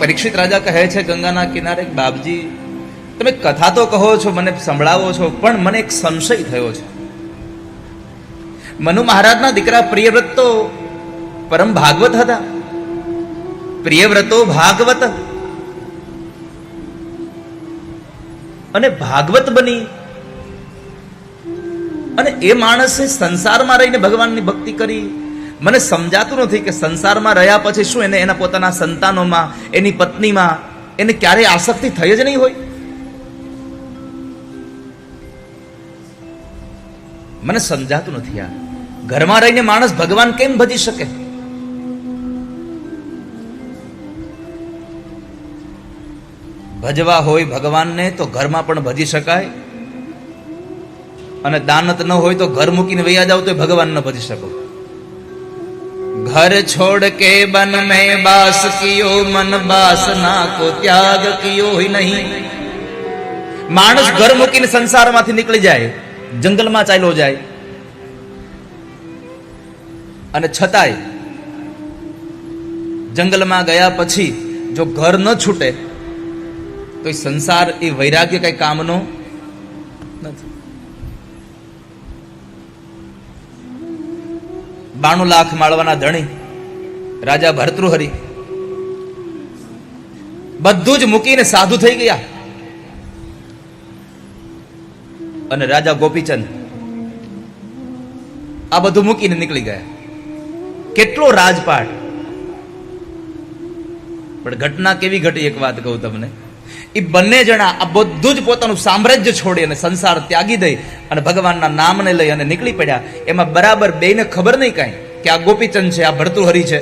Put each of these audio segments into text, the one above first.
પરીક્ષિત રાજા કહે છે ગંગાના કિનારે, બાપજી તમે કથા તો કહો છો, મને સંભળાવો છો, પણ મને એક સંશય થયો છે. મનુ મહારાજના દીકરા પ્રિયવ્રત તો પરમ ભાગવત હતા. પ્રિયવ્રતો ભાગવત અને ભાગવત બની અને એ માણસે સંસારમાં રહીને ભગવાનની ભક્તિ કરી. મને સમજાતું નથી કે સંસારમાં રહ્યા પછી શું એને એના પોતાના સંતાનોમાં, એની પત્નીમાં એને ક્યારેય આસક્તિ થઈ જ નહીં હોય? મને સમજાતું નથી. આ ઘરમાં રહીને માણસ ભગવાન કેમ ભજી શકે? ભજવા હોય ભગવાનને તો ઘરમાં પણ ભજી શકાય, અને દાનત ન હોય તો ઘર મૂકીને વૈયા જાવ તો ભગવાન ન ભજી શકો. घर छोड़ के बन में बास कियो, मन बासना को त्याग कियो ही नहीं. मानस घर मूकीने संसारमांथी નીકળી જાય, જંગલમાં ચાલ્યો જાય, અને છતાંય જંગલમાં ગયા પછી જો ઘર ન છૂટે તો એ સંસાર, એ વૈરાગ્ય કઈ કામનો નથી. 92 લાખ માળવાના ધણી રાજા ભર્તૃહરિ બધું જ મૂકીને સાધુ થઈ ગયા, અને રાજા ગોપીચંદ આ બધું મૂકીને નીકળી ગયા. કેટલો રાજપાટ! પણ ઘટના કેવી ઘટી એક વાત કહું તમને. એ બંને જણા આ બધું જ પોતાનું સામ્રાજ્ય છોડી અને સંસાર ત્યાગી દઈ અને ભગવાનના નામને લઈ અને નીકળી પડ્યા. એમાં બરાબર બેયને ખબર નહીં કાંઈ કે આ ગોપીચંદ છે, આ ભર્તૃહરિ છે.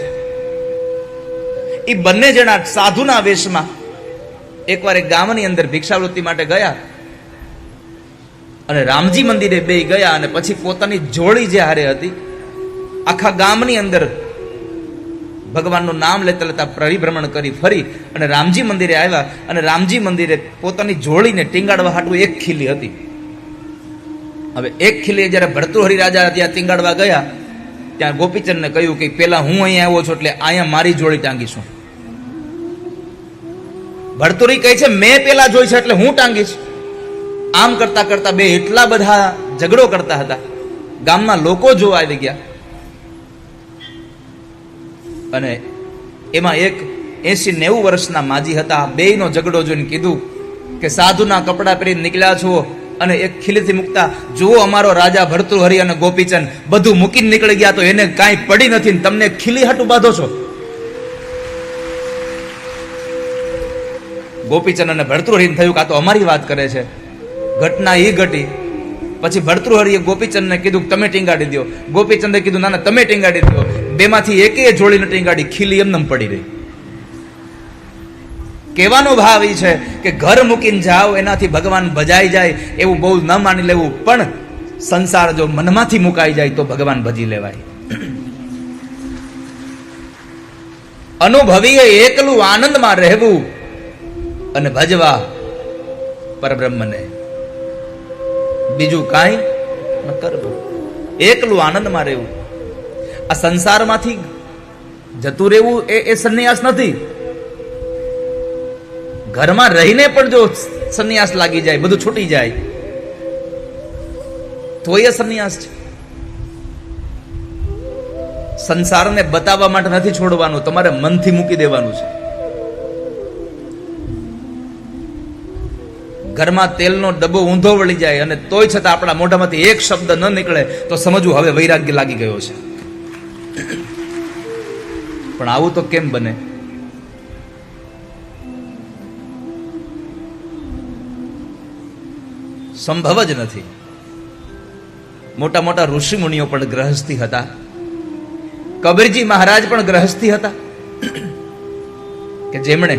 એ બંને જણા સાધુના વેશમાં એકવાર એક ગામની અંદર ભિક્ષાવૃત્તિ માટે ગયા, અને રામજી મંદિરે બે ગયા, અને પછી પોતાની જોડી જે હારે હતી આખા ગામની અંદર ભગવાનનું નામ લેતા લેતા પરિભ્રમણ કરી ફરી અને રામજી મંદિરે આવ્યા. અને રામજી મંદિરે પોતાની જોડીને ટીંગાડવા હાટું એક ખીલી હતી. હવે એક ખીલી જયારે ભર્તૃહરિ રાજા ત્યાં ટીંગાડવા ગયા, ત્યાં ગોપીચંદને કહ્યું કે પેલા હું અહીંયા આવ્યો છું એટલે અહીંયા મારી જોડી ટાંગીશું. ભર્તૃહરિ કહે છે મેં પેલા જોઈ છે એટલે હું ટાંગીશ. આમ કરતા કરતા બે એટલા બધા ઝઘડો કરતા હતા, ગામના લોકો જોવા આવી ગયા, અને એમાં એક 80-90 વર્ષના માજી હતા. બેયનો ઝઘડો જોઈને કીધું કે સાધુના કપડા પહેરીને નીકળ્યા છો અને એક ખીલીથી મૂકતા, જુઓ અમારો રાજા ભર્તૃહરિ અને ગોપીચંદ બધું મૂકીને નીકળી ગયા તો એને કાંઈ પડી નથી, તમને ખીલી હાટું બાંધો છો. ગોપીચંદ અને ભર્તૃહરિને થયું કે આ તો અમારી વાત કરે છે. ઘટના એ ઘટી. પછી ભર્તૃહરિએ ગોપીચંદને કીધું તમે ટીંગાડી દો. ગોપીચંદે કીધું ના ના તમે ટીંગાડી દો. બેમાંથી એકેય જોડીને ટીંગાડી, ખીલી એમને પડી રહી. કહેવાનો ભાવ એ છે કે ઘર મૂકીને જાઓ એનાથી ભગવાન ભજાઈ જાય એવું બહુ ન માની લેવું, પણ સંસાર જો મનમાંથી મુકાઈ જાય તો ભગવાન ભજી લેવાય. અનુભવીએ એકલું આનંદમાં રહેવું અને ભજવા પરબ્રહ્મને, બીજું કાંઈ ન કરવું, એકલું આનંદમાં રહેવું. આ સંસારમાંથી જતું રહેવું એ સંન્યાસ નથી. ઘરમાં રહીને પણ જો સંન્યાસ લાગી જાય, બધું છૂટી જાય તો એ સંન્યાસ છે. સંસારને બતાવવા માટે નથી છોડવાનું, તમારે મનથી મૂકી દેવાનું છે. ઘરમાં તેલનો ડબ્બો ઊંધો વળી જાય અને તોય છતાં આપણા મોઢામાંથી એક શબ્દ ન નીકળે તો સમજવું હવે વૈરાગ્ય લાગી ગયો છે. પણ આવું તો કેમ બને? સંભવ જ નથી. મોટા મોટા ઋષિ મુનિઓ પણ ગ્રહસ્થી હતા. કબીરજી મહારાજ પણ ગ્રહસ્થી હતા કે જેમણે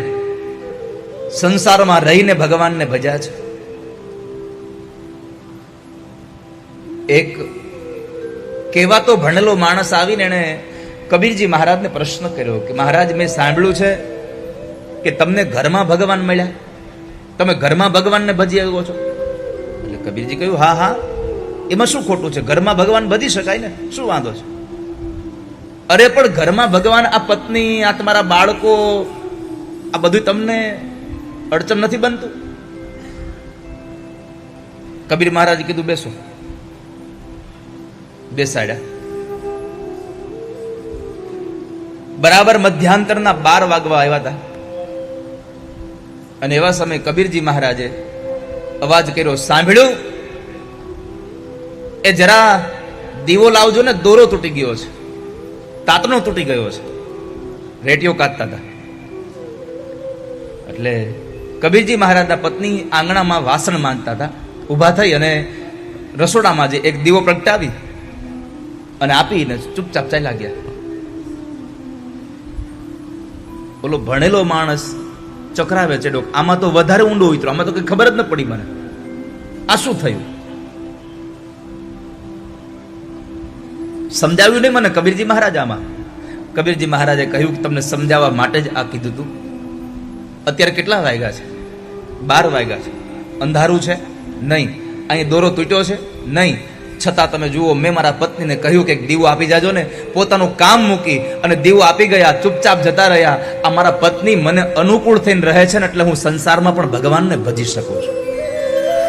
સંસારમાં રહીને ભગવાનને ભજ્યા છે. એક કહેવાતો ભણેલો માણસ આવીને એને કબીરજી મહારાજને પ્રશ્ન કર્યો કે મહારાજ, મેં સાંભળ્યું છે કે તમને ઘરમાં ભગવાન મળ્યા, તમે ઘરમાં ભગવાનને ભજી આવ્યો છો. એટલે કબીરજી કહ્યું હા હા, એમાં શું ખોટું છે? ઘરમાં ભગવાન ભજી શકાય ને, શું વાંધો છે? અરે પણ ઘરમાં ભગવાન આ પત્ની, આ તમારા બાળકો, આ બધું તમને અડચણ નથી બનતું? કબીર મહારાજે કીધું બેસો. બેસાડ્યા. બરાબર મધ્યાંતરના 12 વાગવા આવ્યા હતા અને એવા સમયે કબીરજી મહારાજે અવાજ કર્યો, સાંભળ્યું? એ જરા દીવો લાવજો ને, દોરો તૂટી ગયો છે, તાતણો તૂટી ગયો છે. રેટીઓ કાઢતા હતા. એટલે કબીરજી મહારાજના પત્ની આંગણામાં વાસણ માંજતા હતા. ઊભા થઈ અને રસોડામાં જે એક દીવો પ્રગટાવી અને આપીને ચૂપચાપ ચાલ્યા ગયા. બોલો, ભણેલો માણસ ચકરાવે છે ડોક. આમાં તો વધારે ઊંડો ઉતરો, આમાં તો કઈ ખબર જ ન પડી મને. આ શું થયું? સમજાવ્યું નહીં મને કબીરજી મહારાજ. આમાં કબીરજી મહારાજે કહ્યું કે તમને સમજાવવા માટે જ આ કીધું તું. અત્યારે કેટલા વાગ્યા છે? 12 વાગ્યા છે. અંધારું છે? નહીં. અહીં દોરો તૂટ્યો છે? નહીં. છતાં તમે જુઓ, મેં મારા પત્નીને કહ્યું કે દીવો આપી જાજો ને. પોતાનું કામ મૂકી અને દીવો આપી ગયા, ચૂપચાપ જતા રહ્યા. આ મારા પત્ની મને અનુકૂળ થઈને રહે છે ને, એટલે હું સંસારમાં પણ ભગવાનને ભજી શકું છું.